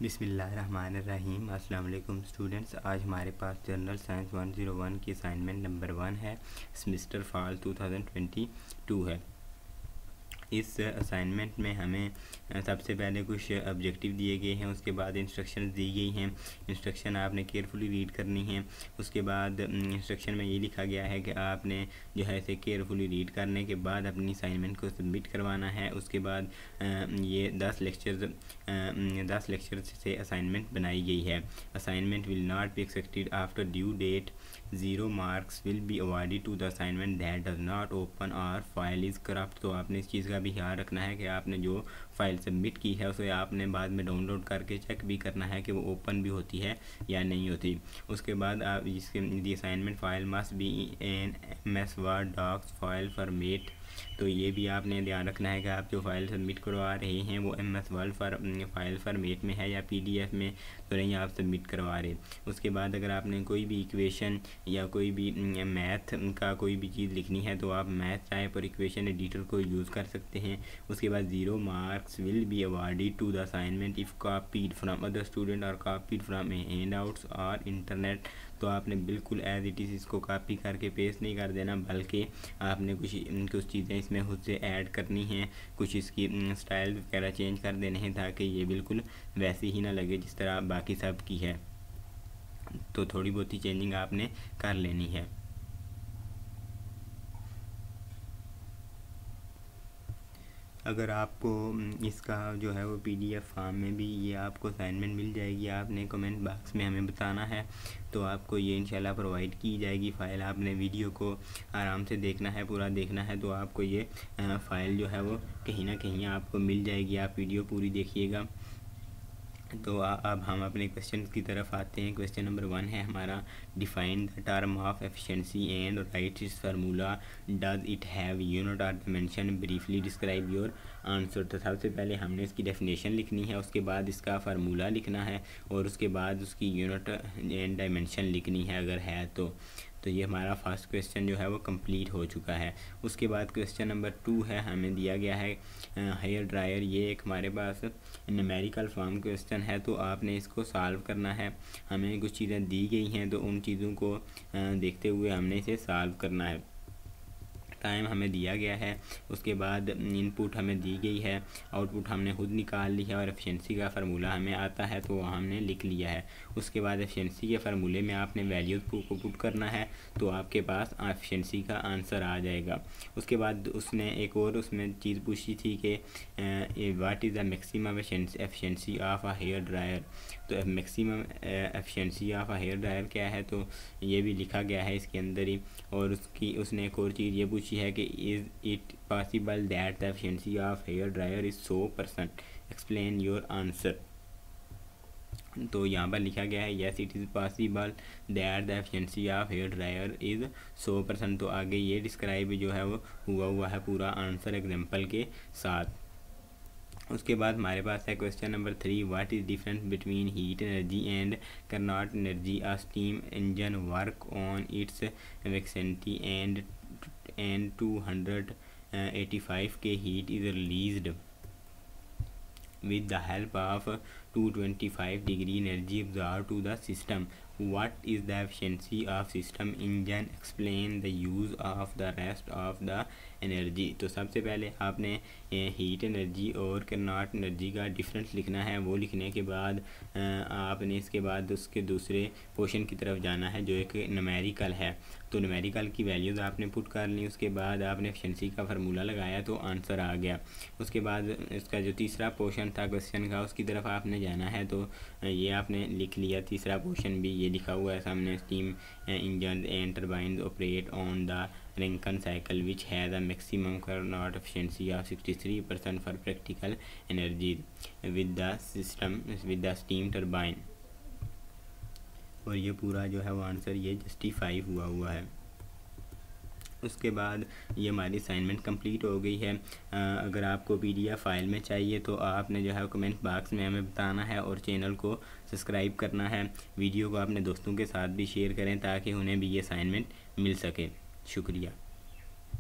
बिस्मिल्लाहिर्रहमानिर्रहीम। अस्सलाम वालेकुम स्टूडेंट्स। आज हमारे पास जनरल साइंस 101 की असाइनमेंट नंबर 1 है। सेमेस्टर फॉल 2022 है। इस असाइनमेंट में हमें सबसे पहले कुछ ऑब्जेक्टिव दिए गए हैं, उसके बाद इंस्ट्रक्शंस दी गई हैं। इंस्ट्रक्शन आपने केयरफुली रीड करनी है। उसके बाद इंस्ट्रक्शन में ये लिखा गया है कि आपने जो है इसे केयरफुली रीड करने के बाद अपनी असाइनमेंट को सबमिट करवाना है। उसके बाद ये 10 लेक्चर्स से असाइनमेंट बनाई गई है। Assignment will not be accepted after due date. 0 marks will be awarded to the assignment that does not open और फाइल इज़ करप्ट। तो आपने इस चीज़ का भी ख्याल रखना है कि आपने जो फाइल सबमिट की है उसे आपने बाद में डाउनलोड करके चेक भी करना है कि वो ओपन भी होती है या नहीं होती। उसके बाद आप इसके the assignment file must be an MS Word docs file format. तो ये भी आपने ध्यान रखना है कि आप जो फाइल सबमिट करवा रहे हैं वो MS वर्ड फाइल फॉर्मेट में है या PDF में तो नहीं आप सबमिट करवा रहे। उसके बाद अगर आपने कोई भी इक्वेशन या कोई भी मैथ का कोई भी चीज़ लिखनी है तो आप मैथ टाइप और इक्वेशन एडिटर को यूज़ कर सकते हैं। उसके बाद 0 marks will be awarded to the assignment if copied from other student और कॉपीड फ्रॉम हैंड आउट्स और इंटरनेट। तो आपने बिल्कुल एज इट इज़ इसको कॉपी करके पेस्ट नहीं कर देना, बल्कि आपने कुछ चीज़ें इसमें खुद से ऐड करनी हैं, कुछ इसकी स्टाइल वगैरह चेंज कर देने हैं ताकि ये बिल्कुल वैसे ही ना लगे जिस तरह बाकी सब की है। तो थोड़ी बहुत ही चेंजिंग आपने कर लेनी है। अगर आपको इसका जो है वो PDF फॉर्म में भी ये आपको असाइनमेंट मिल जाएगी, आपने कमेंट बॉक्स में हमें बताना है तो आपको ये इंशाल्लाह प्रोवाइड की जाएगी फ़ाइल। आपने वीडियो को आराम से देखना है, पूरा देखना है तो आपको ये फ़ाइल जो है वो कहीं ना कहीं आपको मिल जाएगी। आप वीडियो पूरी देखिएगा। तो अब हम अपने क्वेश्चन की तरफ आते हैं। क्वेश्चन नंबर 1 है हमारा, define the term of efficiency and write its formula, does it have unit और dimension, briefly describe your answer. तो सबसे पहले हमने इसकी डेफिनेशन लिखनी है, उसके बाद इसका फार्मूला लिखना है और उसके बाद उसकी यूनिट एंड डायमेंशन लिखनी है अगर है तो ये हमारा फर्स्ट क्वेश्चन जो है वो कंप्लीट हो चुका है। उसके बाद क्वेश्चन नंबर 2 है, हमें दिया गया है हेयर ड्रायर। ये एक हमारे पास न्यूमेरिकल फॉर्म क्वेश्चन है तो आपने इसको सॉल्व करना है। हमें कुछ चीज़ें दी गई हैं तो उन चीज़ों को देखते हुए हमने इसे सॉल्व करना है। टाइम हमें दिया गया है, उसके बाद इनपुट हमें दी गई है, आउटपुट हमने खुद निकाल ली है और एफिशिएंसी का फार्मूला हमें आता है तो हमने लिख लिया है। उसके बाद एफिशिएंसी के फार्मूले में आपने वैल्यूज़ को पुट करना है तो आपके पास एफिशिएंसी का आंसर आ जाएगा। उसके बाद उसने एक और उसमें चीज़ पूछी थी कि what is the maximum efficiency of a hair dryer. तो maximum efficiency of a hair dryer क्या है तो ये भी लिखा गया है इसके अंदर ही। और उसने एक और चीज़ ये पूछी है कि is it possible that the efficiency of hair dryer is 100%, explain your answer. तो यहाँ पर लिखा गया है yes it is possible that the efficiency of hair dryer is 100%। तो आगे ये डिस्क्राइब जो है वो हुआ है पूरा आंसर एग्जाम्पल के साथ। उसके बाद हमारे पास है question number 3, what is difference between heat energy and Carnot energy. A steam engine work on its वेक्सेंटी and 285 K heat is released with the help of 225-degree energy absorbed to the system. What is the efficiency of system engine? Explain the use of the rest of the energy. तो सबसे पहले आपने heat energy और Carnot energy का difference लिखना है। वो लिखने के बाद आपने इसके बाद उसके दूसरे पोर्शन की तरफ जाना है जो एक न्यूमेरिकल है। तो न्यूमेरिकल की वैल्यूज़ आपने पुट कर ली, उसके बाद आपने एफिशिएंसी का फार्मूला लगाया तो आंसर आ गया। उसके बाद इसका जो तीसरा पोर्शन था क्वेश्चन का उसकी तरफ आपने जाना है तो ये आपने लिख लिया। तीसरा पोर्शन भी ये लिखा हुआ है सामने, steam engine and turbines operate on the Rankine cycle which has a maximum Carnot efficiency of 63% for practical energy with the steam turbine। और ये पूरा जो है वो आंसर ये जस्टिफाई हुआ है। उसके बाद ये हमारी असाइनमेंट कंप्लीट हो गई है। अगर आपको PDF फाइल में चाहिए तो आपने जो है कमेंट बॉक्स में हमें बताना है और चैनल को सब्सक्राइब करना है। वीडियो को अपने दोस्तों के साथ भी शेयर करें ताकि उन्हें भी ये असाइनमेंट मिल सके। शुक्रिया।